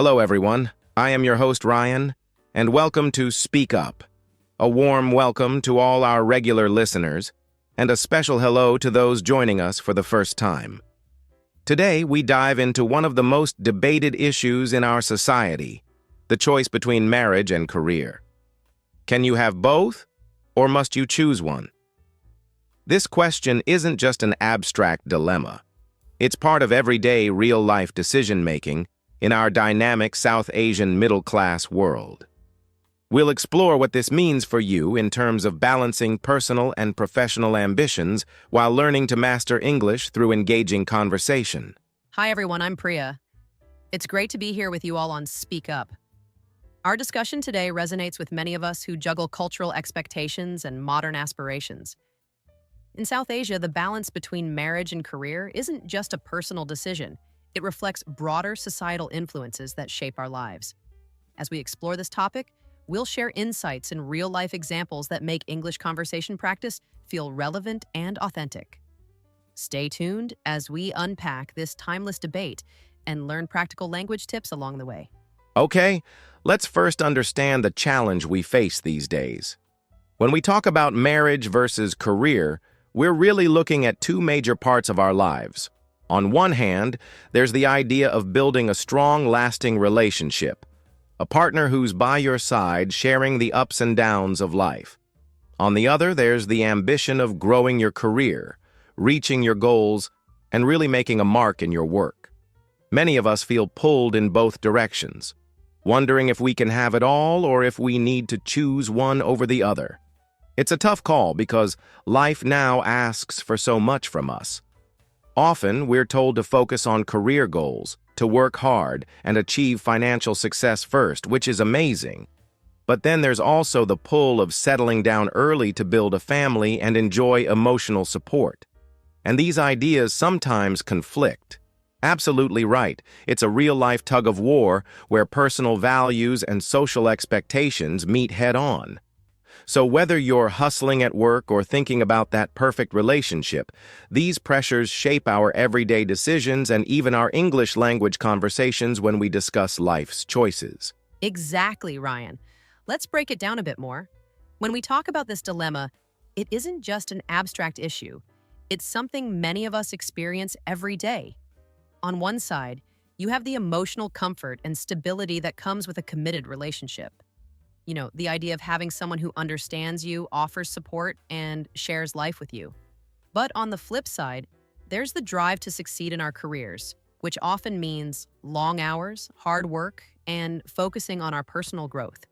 Hello, everyone. I am your host, Ryan, and welcome to Speak Up. A warm welcome to all our regular listeners, and a special hello to those joining us for the first time. Today, we dive into one of the most debated issues in our society, the choice between marriage and career. Can you have both, or must you choose one? This question isn't just an abstract dilemma. It's part of everyday, real-life decision-making in our dynamic South Asian middle-class world. We'll explore what this means for you in terms of balancing personal and professional ambitions while learning to master English through engaging conversation. Hi everyone, I'm Priya. It's great to be here with you all on Speak Up. Our discussion today resonates with many of us who juggle cultural expectations and modern aspirations. In South Asia, the balance between marriage and career isn't just a personal decision. It reflects broader societal influences that shape our lives. As we explore this topic, we'll share insights and real-life examples that make English conversation practice feel relevant and authentic. Stay tuned as we unpack this timeless debate and learn practical language tips along the way. Okay, let's first understand the challenge we face these days. When we talk about marriage versus career, we're really looking at two major parts of our lives. On one hand, there's the idea of building a strong, lasting relationship, a partner who's by your side, sharing the ups and downs of life. On the other, there's the ambition of growing your career, reaching your goals, and really making a mark in your work. Many of us feel pulled in both directions, wondering if we can have it all or if we need to choose one over the other. It's a tough call because life now asks for so much from us. Often, we're told to focus on career goals, to work hard, and achieve financial success first, which is amazing. But then there's also the pull of settling down early to build a family and enjoy emotional support. And these ideas sometimes conflict. Absolutely right. It's a real-life tug-of-war where personal values and social expectations meet head-on. So whether you're hustling at work or thinking about that perfect relationship, these pressures shape our everyday decisions and even our English language conversations when we discuss life's choices. Exactly, Ryan. Let's break it down a bit more. When we talk about this dilemma, it isn't just an abstract issue. It's something many of us experience every day. On one side, you have the emotional comfort and stability that comes with a committed relationship. The idea of having someone who understands you, offers support, and shares life with you. But on the flip side, there's the drive to succeed in our careers, which often means long hours, hard work, and focusing on our personal growth.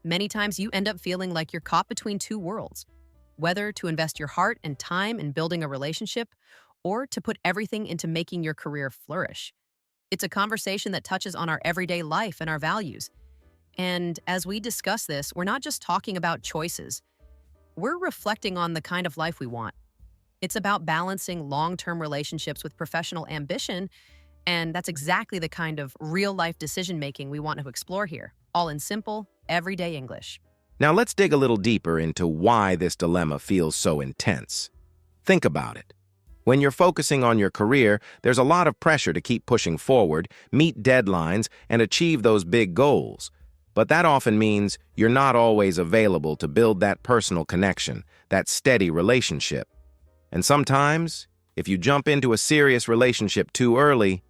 Many times you end up feeling like you're caught between two worlds, whether to invest your heart and time in building a relationship or to put everything into making your career flourish. It's a conversation that touches on our everyday life and our values. And as we discuss this, we're not just talking about choices. We're reflecting on the kind of life we want. It's about balancing long-term relationships with professional ambition, and that's exactly the kind of real-life decision-making we want to explore here, all in simple, everyday English. Now let's dig a little deeper into why this dilemma feels so intense. Think about it. When you're focusing on your career, there's a lot of pressure to keep pushing forward, meet deadlines, and achieve those big goals. But that often means you're not always available to build that personal connection, that steady relationship. And sometimes, if you jump into a serious relationship too early,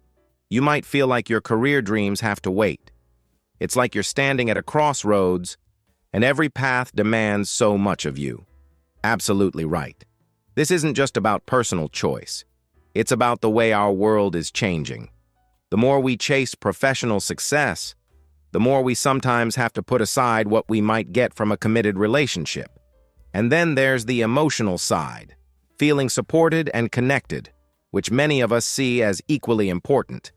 you might feel like your career dreams have to wait. It's like you're standing at a crossroads, and every path demands so much of you. Absolutely right. This isn't just about personal choice. It's about the way our world is changing. The more we chase professional success, the more we sometimes have to put aside what we might get from a committed relationship. And then there's the emotional side, feeling supported and connected, which many of us see as equally important.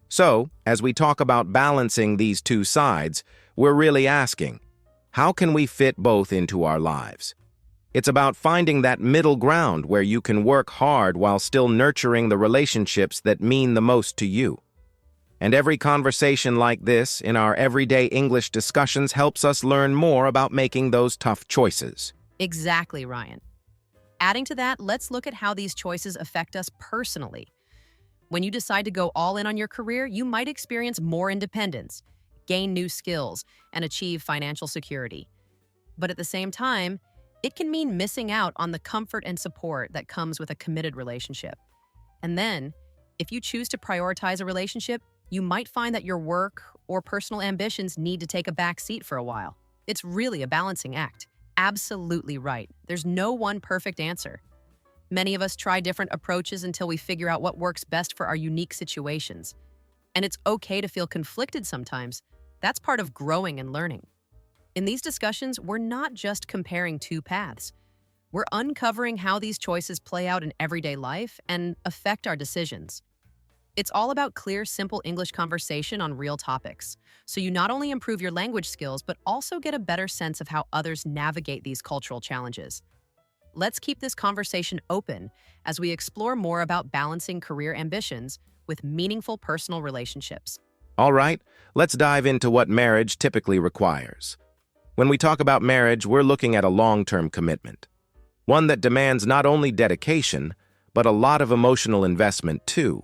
So, as we talk about balancing these two sides, we're really asking, how can we fit both into our lives? It's about finding that middle ground where you can work hard while still nurturing the relationships that mean the most to you. And every conversation like this in our everyday English discussions helps us learn more about making those tough choices. Exactly, Ryan. Adding to that, let's look at how these choices affect us personally. When you decide to go all in on your career, you might experience more independence, gain new skills, and achieve financial security. But at the same time, it can mean missing out on the comfort and support that comes with a committed relationship. And then, if you choose to prioritize a relationship, you might find that your work or personal ambitions need to take a back seat for a while. It's really a balancing act. Absolutely right. There's no one perfect answer. Many of us try different approaches until we figure out what works best for our unique situations. And it's okay to feel conflicted sometimes. That's part of growing and learning. In these discussions, we're not just comparing two paths. We're uncovering how these choices play out in everyday life and affect our decisions. It's all about clear, simple English conversation on real topics, so you not only improve your language skills, but also get a better sense of how others navigate these cultural challenges. Let's keep this conversation open as we explore more about balancing career ambitions with meaningful personal relationships. All right, let's dive into what marriage typically requires. When we talk about marriage, we're looking at a long-term commitment. One that demands not only dedication, but a lot of emotional investment too.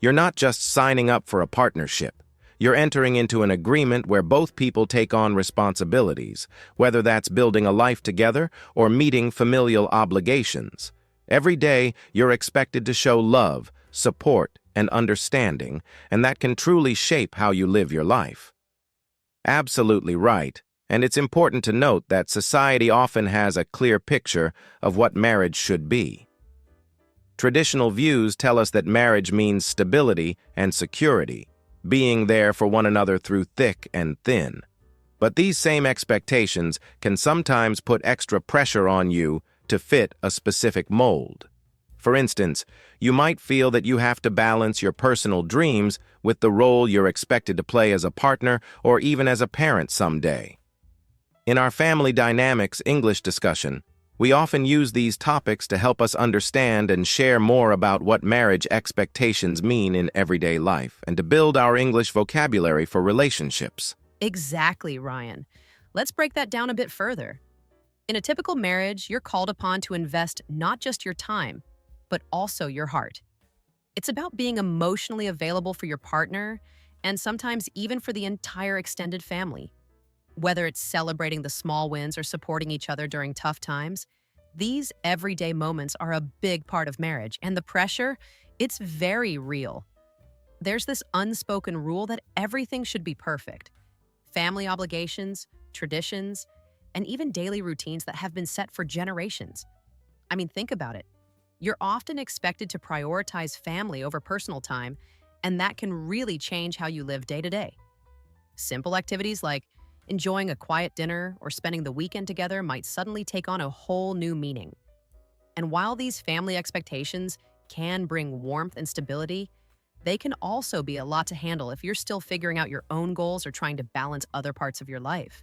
You're not just signing up for a partnership. You're entering into an agreement where both people take on responsibilities, whether that's building a life together or meeting familial obligations. Every day, you're expected to show love, support, and understanding, and that can truly shape how you live your life. Absolutely right. And it's important to note that society often has a clear picture of what marriage should be. Traditional views tell us that marriage means stability and security, being there for one another through thick and thin. But these same expectations can sometimes put extra pressure on you to fit a specific mold. For instance, you might feel that you have to balance your personal dreams with the role you're expected to play as a partner or even as a parent someday. In our family dynamics English discussion, we often use these topics to help us understand and share more about what marriage expectations mean in everyday life and to build our English vocabulary for relationships. Exactly, Ryan. Let's break that down a bit further. In a typical marriage, you're called upon to invest not just your time, but also your heart. It's about being emotionally available for your partner and sometimes even for the entire extended family. Whether it's celebrating the small wins or supporting each other during tough times, these everyday moments are a big part of marriage, and the pressure, it's very real. There's this unspoken rule that everything should be perfect. Family obligations, traditions, and even daily routines that have been set for generations. I mean, think about it. You're often expected to prioritize family over personal time, and that can really change how you live day to day. Simple activities like enjoying a quiet dinner or spending the weekend together might suddenly take on a whole new meaning. And while these family expectations can bring warmth and stability, they can also be a lot to handle if you're still figuring out your own goals or trying to balance other parts of your life.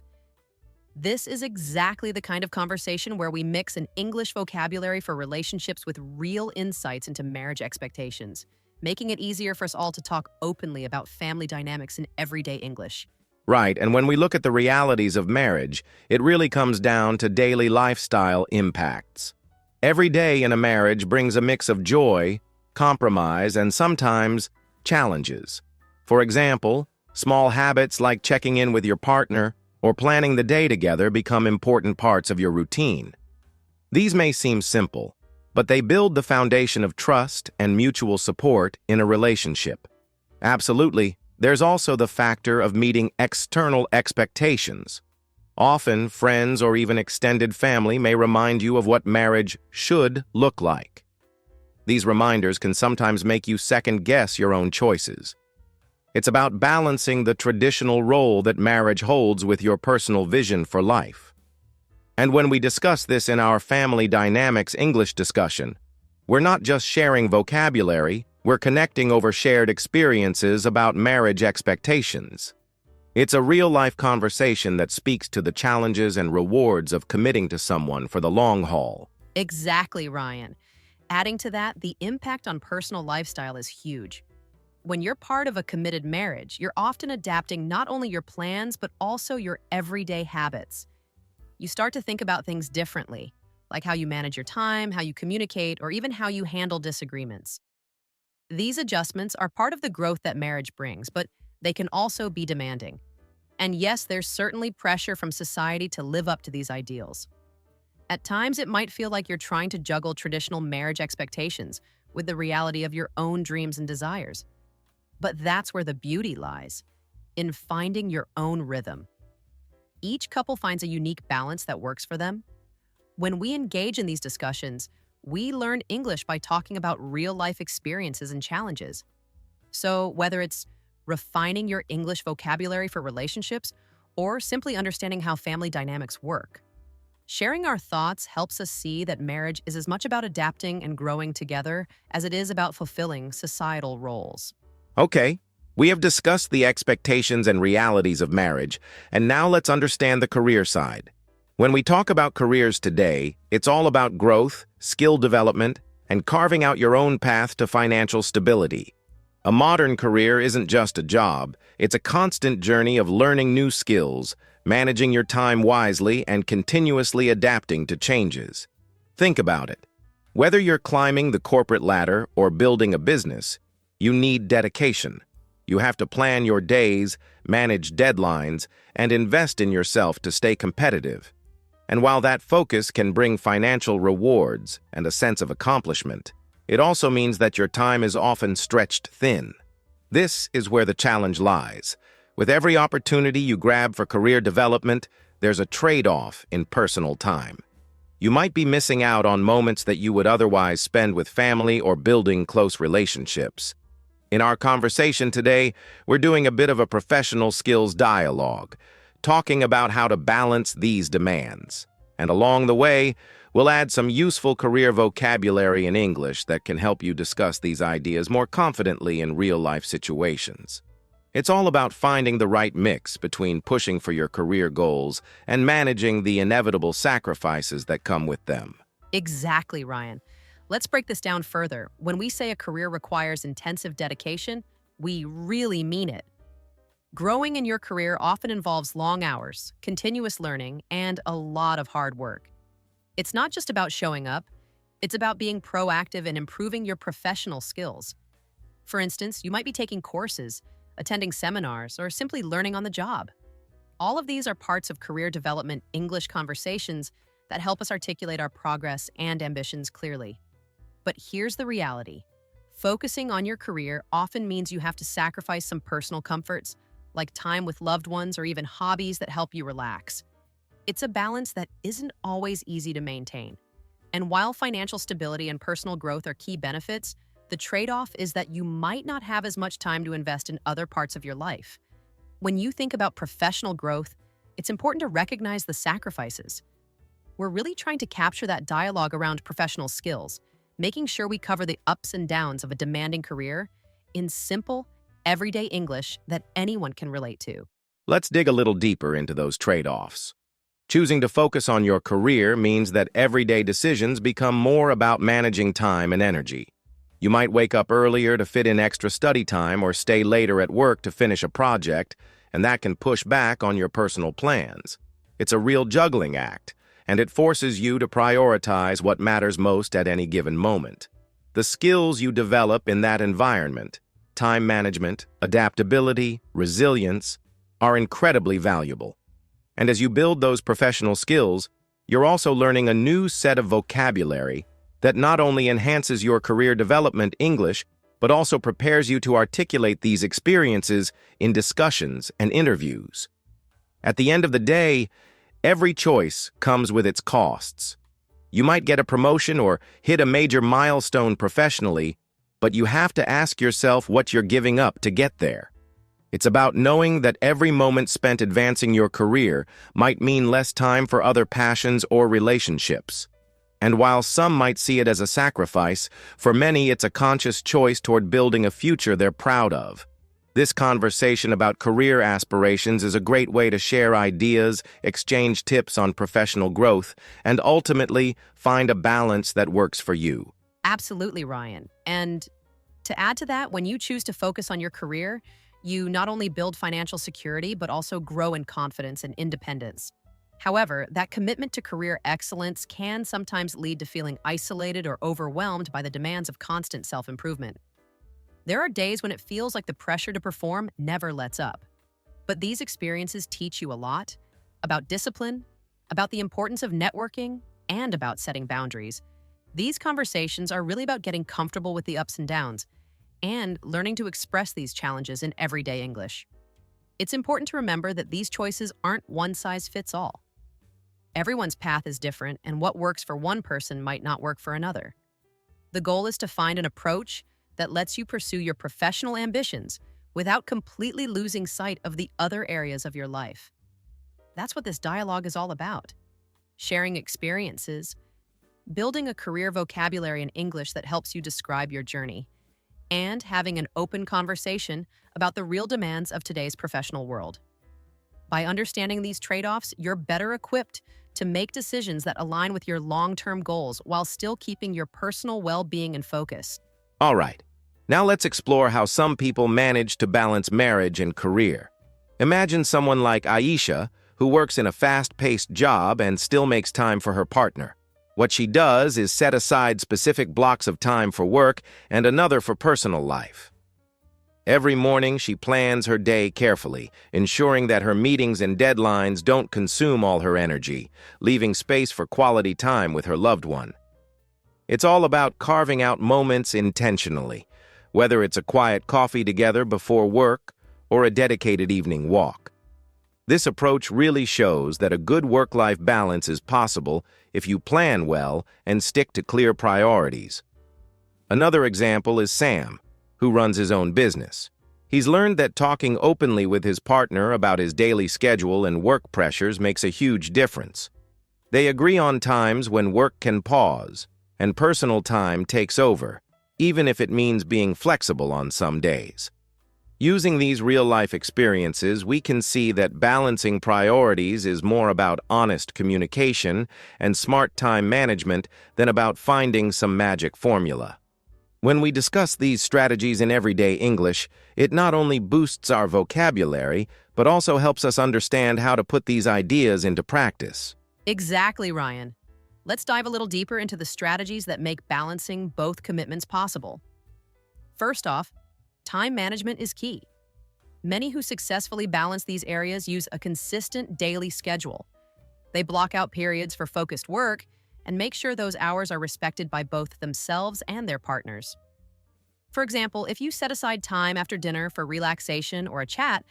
This is exactly the kind of conversation where we mix an English vocabulary for relationships with real insights into marriage expectations, making it easier for us all to talk openly about family dynamics in everyday English. Right, and when we look at the realities of marriage, it really comes down to daily lifestyle impacts. Every day in a marriage brings a mix of joy, compromise, and sometimes challenges. For example, small habits like checking in with your partner or planning the day together become important parts of your routine. These may seem simple, but they build the foundation of trust and mutual support in a relationship. Absolutely. There's also the factor of meeting external expectations. Often, friends or even extended family may remind you of what marriage should look like. These reminders can sometimes make you second-guess your own choices. It's about balancing the traditional role that marriage holds with your personal vision for life. And when we discuss this in our Family Dynamics English discussion, we're not just sharing vocabulary, we're connecting over shared experiences about marriage expectations. It's a real-life conversation that speaks to the challenges and rewards of committing to someone for the long haul. Exactly, Ryan. Adding to that, the impact on personal lifestyle is huge. When you're part of a committed marriage, you're often adapting not only your plans, but also your everyday habits. You start to think about things differently, like how you manage your time, how you communicate, or even how you handle disagreements. These adjustments are part of the growth that marriage brings, but they can also be demanding. And yes, there's certainly pressure from society to live up to these ideals. At times, it might feel like you're trying to juggle traditional marriage expectations with the reality of your own dreams and desires. But that's where the beauty lies, in finding your own rhythm. Each couple finds a unique balance that works for them. When we engage in these discussions, we learn English by talking about real-life experiences and challenges. So whether it's refining your English vocabulary for relationships or simply understanding how family dynamics work, sharing our thoughts helps us see that marriage is as much about adapting and growing together as it is about fulfilling societal roles. Okay, we have discussed the expectations and realities of marriage, and now let's understand the career side. When we talk about careers today, it's all about growth, skill development, and carving out your own path to financial stability. A modern career isn't just a job, it's a constant journey of learning new skills, managing your time wisely, and continuously adapting to changes. Think about it. Whether you're climbing the corporate ladder or building a business, you need dedication. You have to plan your days, manage deadlines, and invest in yourself to stay competitive. And while that focus can bring financial rewards and a sense of accomplishment, it also means that your time is often stretched thin. This is where the challenge lies. With every opportunity you grab for career development, there's a trade-off in personal time. You might be missing out on moments that you would otherwise spend with family or building close relationships. In our conversation today, we're doing a bit of a professional skills dialogue, talking about how to balance these demands. And along the way, we'll add some useful career vocabulary in English that can help you discuss these ideas more confidently in real-life situations. It's all about finding the right mix between pushing for your career goals and managing the inevitable sacrifices that come with them. Exactly, Ryan. Let's break this down further. When we say a career requires intensive dedication, we really mean it. Growing in your career often involves long hours, continuous learning, and a lot of hard work. It's not just about showing up, it's about being proactive and improving your professional skills. For instance, you might be taking courses, attending seminars, or simply learning on the job. All of these are parts of career development English conversations that help us articulate our progress and ambitions clearly. But here's the reality. Focusing on your career often means you have to sacrifice some personal comforts, like time with loved ones or even hobbies that help you relax. It's a balance that isn't always easy to maintain. And while financial stability and personal growth are key benefits, the trade-off is that you might not have as much time to invest in other parts of your life. When you think about professional growth, it's important to recognize the sacrifices. We're really trying to capture that dialogue around professional skills, making sure we cover the ups and downs of a demanding career in simple, everyday English that anyone can relate to. Let's dig a little deeper into those trade-offs. Choosing to focus on your career means that everyday decisions become more about managing time and energy. You might wake up earlier to fit in extra study time or stay later at work to finish a project, and that can push back on your personal plans. It's a real juggling act, and it forces you to prioritize what matters most at any given moment. The skills you develop in that environment, time management, adaptability, resilience, are incredibly valuable. And as you build those professional skills, you're also learning a new set of vocabulary that not only enhances your career development English, but also prepares you to articulate these experiences in discussions and interviews. At the end of the day, every choice comes with its costs. You might get a promotion or hit a major milestone professionally, but you have to ask yourself what you're giving up to get there. It's about knowing that every moment spent advancing your career might mean less time for other passions or relationships. And while some might see it as a sacrifice, for many it's a conscious choice toward building a future they're proud of. This conversation about career aspirations is a great way to share ideas, exchange tips on professional growth, and ultimately find a balance that works for you. Absolutely, Ryan. And to add to that, when you choose to focus on your career, you not only build financial security, but also grow in confidence and independence. However, that commitment to career excellence can sometimes lead to feeling isolated or overwhelmed by the demands of constant self-improvement. There are days when it feels like the pressure to perform never lets up. But these experiences teach you a lot about discipline, about the importance of networking, and about setting boundaries. These conversations are really about getting comfortable with the ups and downs and learning to express these challenges in everyday English. It's important to remember that these choices aren't one size fits all. Everyone's path is different, and what works for one person might not work for another. The goal is to find an approach that lets you pursue your professional ambitions without completely losing sight of the other areas of your life. That's what this dialogue is all about. Sharing experiences, building a career vocabulary in English that helps you describe your journey, and having an open conversation about the real demands of today's professional world. By understanding these trade-offs, you're better equipped to make decisions that align with your long-term goals while still keeping your personal well-being in focus. All right, now let's explore how some people manage to balance marriage and career. Imagine someone like Aisha, who works in a fast-paced job and still makes time for her partner. What she does is set aside specific blocks of time for work and another for personal life. Every morning, she plans her day carefully, ensuring that her meetings and deadlines don't consume all her energy, leaving space for quality time with her loved one. It's all about carving out moments intentionally, whether it's a quiet coffee together before work or a dedicated evening walk. This approach really shows that a good work-life balance is possible if you plan well and stick to clear priorities. Another example is Sam, who runs his own business. He's learned that talking openly with his partner about his daily schedule and work pressures makes a huge difference. They agree on times when work can pause and personal time takes over, even if it means being flexible on some days. Using these real-life experiences, we can see that balancing priorities is more about honest communication and smart time management than about finding some magic formula. When we discuss these strategies in everyday English, it not only boosts our vocabulary, but also helps us understand how to put these ideas into practice. Exactly, Ryan. Let's dive a little deeper into the strategies that make balancing both commitments possible. First off, time management is key. Many who successfully balance these areas use a consistent daily schedule. They block out periods for focused work and make sure those hours are respected by both themselves and their partners. For example, if you set aside time after dinner for relaxation or a chat,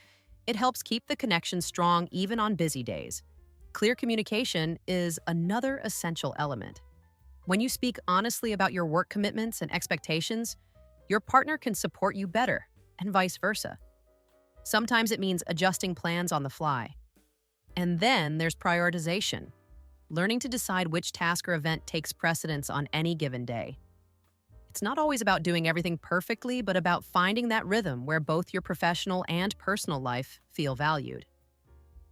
it helps keep the connection strong even on busy days. Clear communication is another essential element. When you speak honestly about your work commitments and expectations, your partner can support you better, and vice versa. Sometimes it means adjusting plans on the fly. And then there's prioritization, learning to decide which task or event takes precedence on any given day. It's not always about doing everything perfectly, but about finding that rhythm where both your professional and personal life feel valued.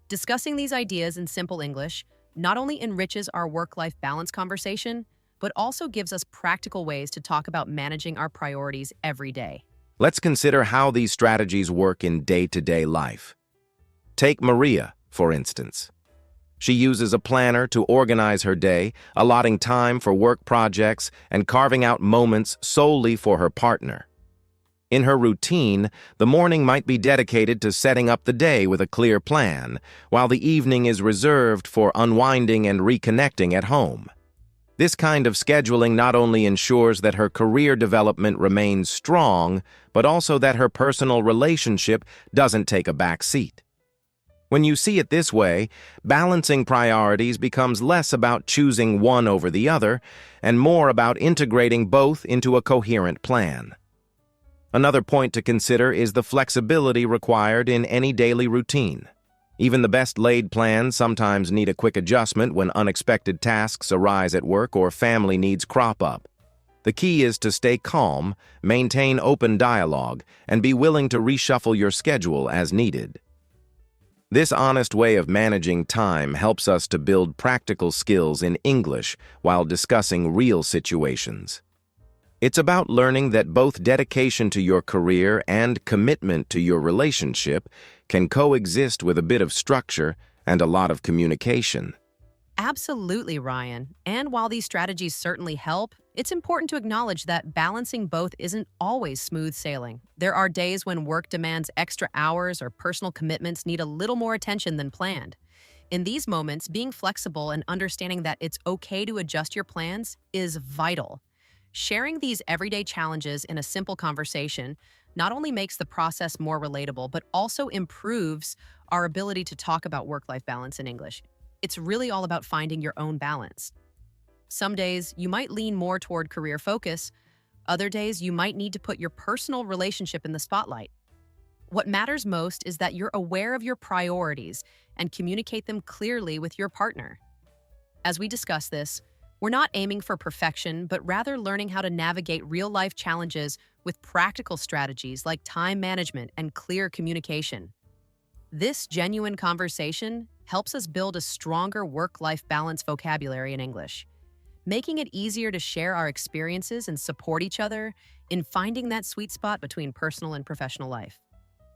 Discussing these ideas in simple English not only enriches our work-life balance conversation, but also gives us practical ways to talk about managing our priorities every day. Let's consider how these strategies work in day-to-day life. Take Maria, for instance. She uses a planner to organize her day, allotting time for work projects and carving out moments solely for her partner. In her routine, the morning might be dedicated to setting up the day with a clear plan, while the evening is reserved for unwinding and reconnecting at home. This kind of scheduling not only ensures that her career development remains strong, but also that her personal relationship doesn't take a back seat. When you see it this way, balancing priorities becomes less about choosing one over the other and more about integrating both into a coherent plan. Another point to consider is the flexibility required in any daily routine. Even the best-laid plans sometimes need a quick adjustment when unexpected tasks arise at work or family needs crop up. The key is to stay calm, maintain open dialogue, and be willing to reshuffle your schedule as needed. This honest way of managing time helps us to build practical skills in English while discussing real situations. It's about learning that both dedication to your career and commitment to your relationship can coexist with a bit of structure and a lot of communication. Absolutely, Ryan. And while these strategies certainly help, It's important to acknowledge that balancing both isn't always smooth sailing. There are days when work demands extra hours or personal commitments need a little more attention than planned. In these moments, being flexible and understanding that it's okay to adjust your plans is vital. Sharing these everyday challenges in a simple conversation not only makes the process more relatable, but also improves our ability to talk about work-life balance in English. It's really all about finding your own balance. Some days you might lean more toward career focus. Other days you might need to put your personal relationship in the spotlight. What matters most is that you're aware of your priorities and communicate them clearly with your partner. As we discuss this, we're not aiming for perfection, but rather learning how to navigate real-life challenges with practical strategies like time management and clear communication. This genuine conversation helps us build a stronger work-life balance vocabulary in English, making it easier to share our experiences and support each other in finding that sweet spot between personal and professional life.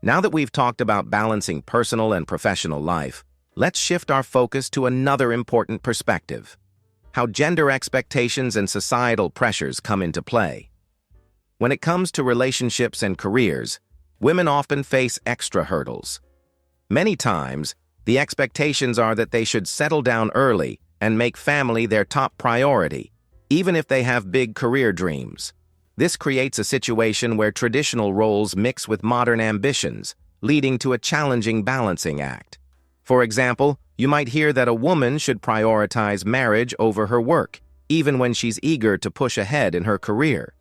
Now that we've talked about balancing personal and professional life, let's shift our focus to another important perspective: how gender expectations and societal pressures come into play. When it comes to relationships and careers, women often face extra hurdles. Many times, the expectations are that they should settle down early and make family their top priority, even if they have big career dreams. This creates a situation where traditional roles mix with modern ambitions, leading to a challenging balancing act. For example, you might hear that a woman should prioritize marriage over her work, even when she's eager to push ahead in her career.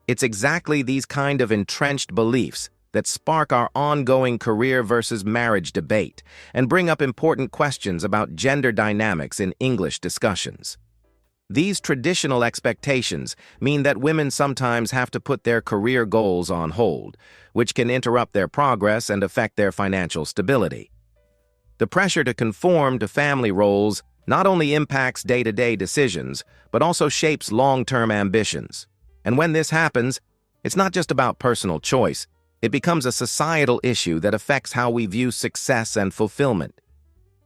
It's exactly these kind of entrenched beliefs that spark our ongoing career versus marriage debate and bring up important questions about gender dynamics in English discussions. These traditional expectations mean that women sometimes have to put their career goals on hold, which can interrupt their progress and affect their financial stability. The pressure to conform to family roles not only impacts day-to-day decisions, but also shapes long-term ambitions. And when this happens, it's not just about personal choice. It becomes a societal issue that affects how we view success and fulfillment.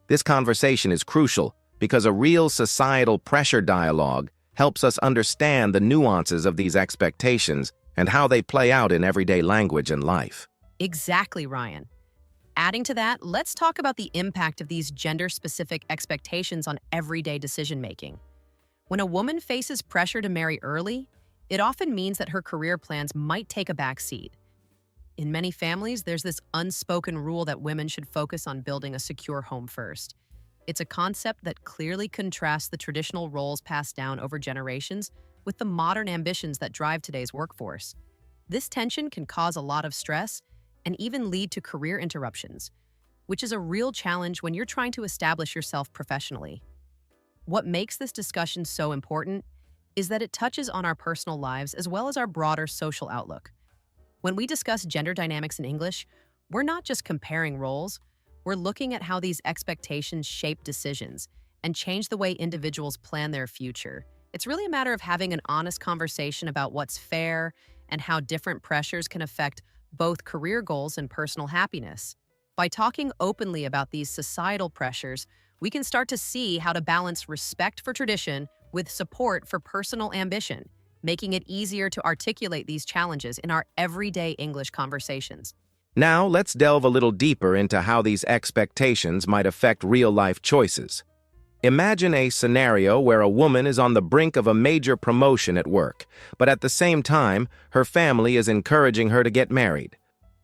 This conversation is crucial because a real societal pressure dialogue helps us understand the nuances of these expectations and how they play out in everyday language and life. Exactly, Ryan. Adding to that, let's talk about the impact of these gender-specific expectations on everyday decision-making. When a woman faces pressure to marry early, it often means that her career plans might take a back seat. In many families, there's this unspoken rule that women should focus on building a secure home first. It's a concept that clearly contrasts the traditional roles passed down over generations with the modern ambitions that drive today's workforce. This tension can cause a lot of stress and even lead to career interruptions, which is a real challenge when you're trying to establish yourself professionally. What makes this discussion so important is that it touches on our personal lives as well as our broader social outlook. When we discuss gender dynamics in English, we're not just comparing roles, we're looking at how these expectations shape decisions and change the way individuals plan their future. It's really a matter of having an honest conversation about what's fair and how different pressures can affect both career goals and personal happiness. By talking openly about these societal pressures, we can start to see how to balance respect for tradition with support for personal ambition, making it easier to articulate these challenges in our everyday English conversations. Now, let's delve a little deeper into how these expectations might affect real-life choices. Imagine a scenario where a woman is on the brink of a major promotion at work, but at the same time, her family is encouraging her to get married.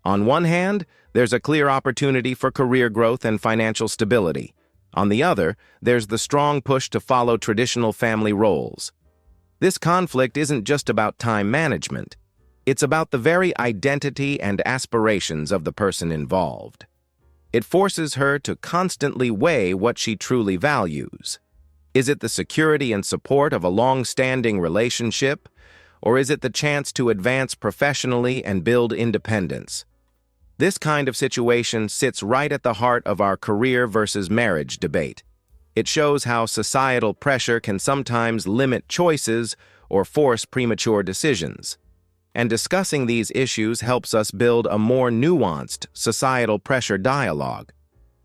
On one hand, there's a clear opportunity for career growth and financial stability. On the other, there's the strong push to follow traditional family roles. This conflict isn't just about time management. It's about the very identity and aspirations of the person involved. It forces her to constantly weigh what she truly values. Is it the security and support of a long-standing relationship, or is it the chance to advance professionally and build independence? This kind of situation sits right at the heart of our career versus marriage debate. It shows how societal pressure can sometimes limit choices or force premature decisions. And discussing these issues helps us build a more nuanced societal pressure dialogue.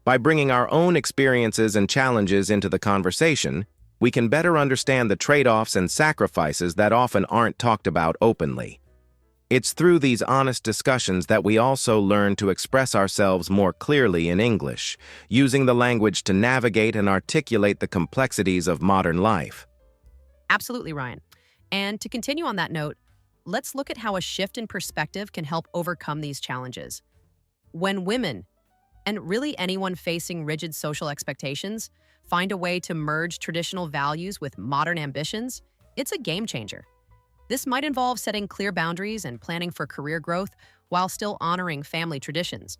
By bringing our own experiences and challenges into the conversation, we can better understand the trade-offs and sacrifices that often aren't talked about openly. It's through these honest discussions that we also learn to express ourselves more clearly in English, using the language to navigate and articulate the complexities of modern life. Absolutely, Ryan. And to continue on that note, let's look at how a shift in perspective can help overcome these challenges. When women, and really anyone facing rigid social expectations, find a way to merge traditional values with modern ambitions, it's a game changer. This might involve setting clear boundaries and planning for career growth while still honoring family traditions.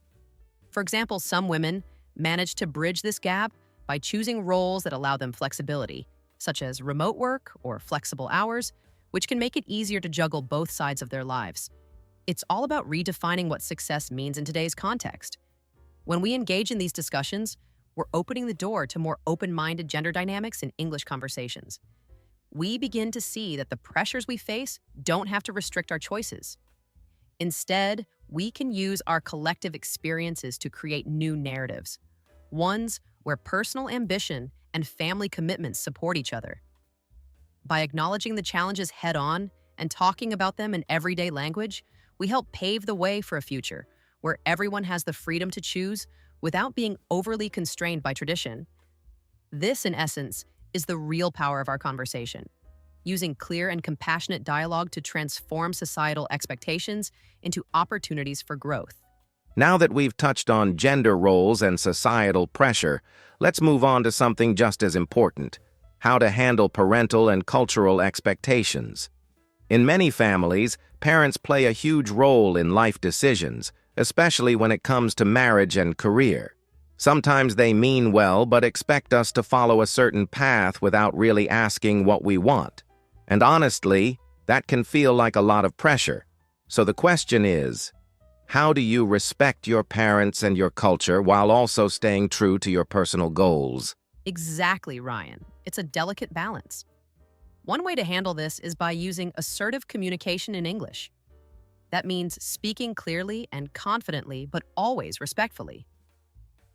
For example, some women manage to bridge this gap by choosing roles that allow them flexibility, such as remote work or flexible hours, which can make it easier to juggle both sides of their lives. It's all about redefining what success means in today's context. When we engage in these discussions, we're opening the door to more open-minded gender dynamics in English conversations. We begin to see that the pressures we face don't have to restrict our choices. Instead, we can use our collective experiences to create new narratives, ones where personal ambition and family commitments support each other. By acknowledging the challenges head-on and talking about them in everyday language, we help pave the way for a future where everyone has the freedom to choose without being overly constrained by tradition. This, in essence, is the real power of our conversation, using clear and compassionate dialogue to transform societal expectations into opportunities for growth. Now that we've touched on gender roles and societal pressure, let's move on to something just as important: how to handle parental and cultural expectations. In many families, parents play a huge role in life decisions, especially when it comes to marriage and career. Sometimes they mean well but expect us to follow a certain path without really asking what we want. And honestly, that can feel like a lot of pressure. So the question is, how do you respect your parents and your culture while also staying true to your personal goals? Exactly, Ryan. It's a delicate balance. One way to handle this is by using assertive communication in English. That means speaking clearly and confidently, but always respectfully.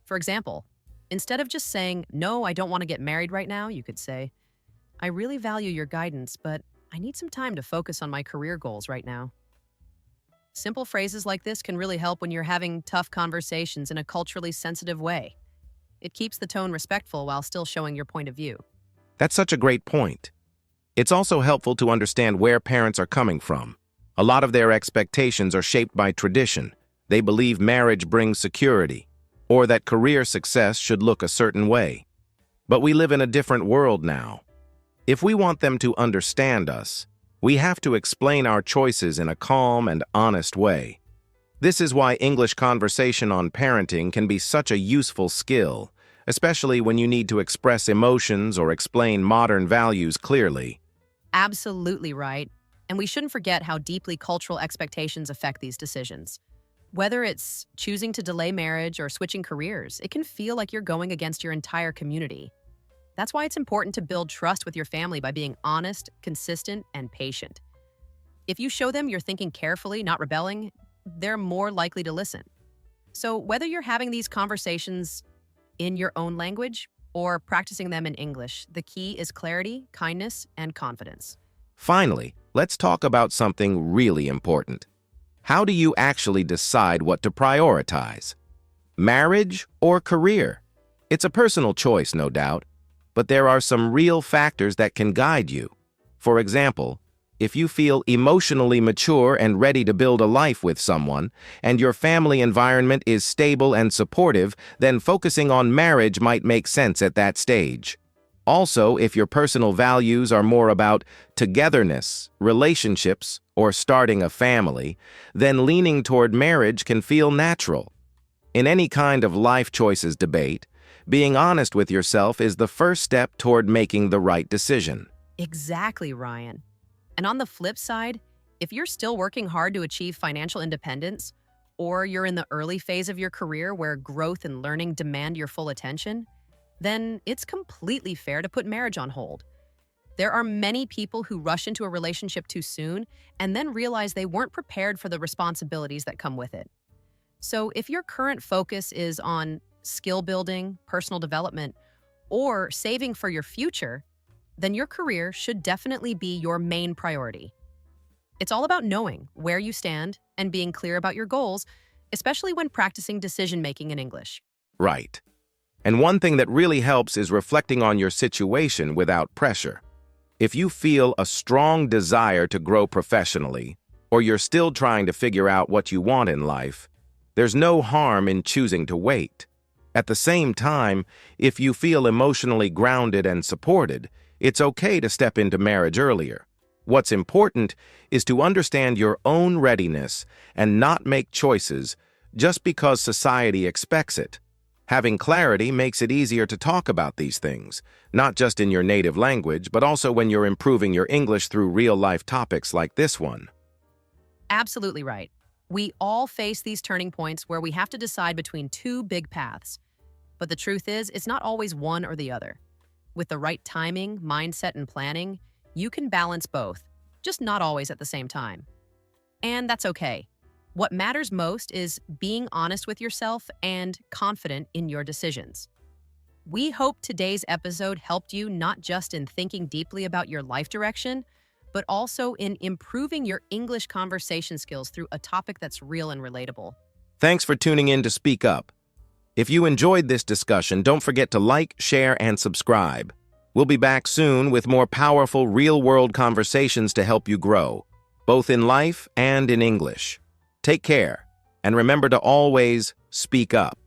For example, instead of just saying, "No, I don't want to get married right now," you could say, "I really value your guidance, but I need some time to focus on my career goals right now." Simple phrases like this can really help when you're having tough conversations in a culturally sensitive way. It keeps the tone respectful while still showing your point of view. That's such a great point. It's also helpful to understand where parents are coming from. A lot of their expectations are shaped by tradition. They believe marriage brings security, or that career success should look a certain way. But we live in a different world now. If we want them to understand us, we have to explain our choices in a calm and honest way. This is why English conversation on parenting can be such a useful skill, especially when you need to express emotions or explain modern values clearly. Absolutely right. And we shouldn't forget how deeply cultural expectations affect these decisions. Whether it's choosing to delay marriage or switching careers, it can feel like you're going against your entire community. That's why it's important to build trust with your family by being honest, consistent, and patient. If you show them you're thinking carefully, not rebelling, they're more likely to listen. So whether you're having these conversations in your own language or practicing them in English, the key is clarity, kindness, and confidence. Finally, let's talk about something really important. How do you actually decide what to prioritize? Marriage or career? It's a personal choice, no doubt, but there are some real factors that can guide you. For example, if you feel emotionally mature and ready to build a life with someone, and your family environment is stable and supportive, then focusing on marriage might make sense at that stage. Also, if your personal values are more about togetherness, relationships, or starting a family, then leaning toward marriage can feel natural. In any kind of life choices debate, being honest with yourself is the first step toward making the right decision. Exactly, Ryan. And on the flip side, if you're still working hard to achieve financial independence, or you're in the early phase of your career where growth and learning demand your full attention, then it's completely fair to put marriage on hold. There are many people who rush into a relationship too soon and then realize they weren't prepared for the responsibilities that come with it. So if your current focus is on skill building, personal development, or saving for your future, then your career should definitely be your main priority. It's all about knowing where you stand and being clear about your goals, especially when practicing decision-making in English. Right. And one thing that really helps is reflecting on your situation without pressure. If you feel a strong desire to grow professionally, or you're still trying to figure out what you want in life, there's no harm in choosing to wait. At the same time, if you feel emotionally grounded and supported, it's okay to step into marriage earlier. What's important is to understand your own readiness and not make choices just because society expects it. Having clarity makes it easier to talk about these things, not just in your native language, but also when you're improving your English through real-life topics like this one. Absolutely right. We all face these turning points where we have to decide between two big paths. But the truth is, it's not always one or the other. With the right timing, mindset, and planning, you can balance both, just not always at the same time. And that's okay. What matters most is being honest with yourself and confident in your decisions. We hope today's episode helped you not just in thinking deeply about your life direction, but also in improving your English conversation skills through a topic that's real and relatable. Thanks for tuning in to Speak Up. If you enjoyed this discussion, don't forget to like, share, and subscribe. We'll be back soon with more powerful, real-world conversations to help you grow, both in life and in English. Take care, and remember to always speak up.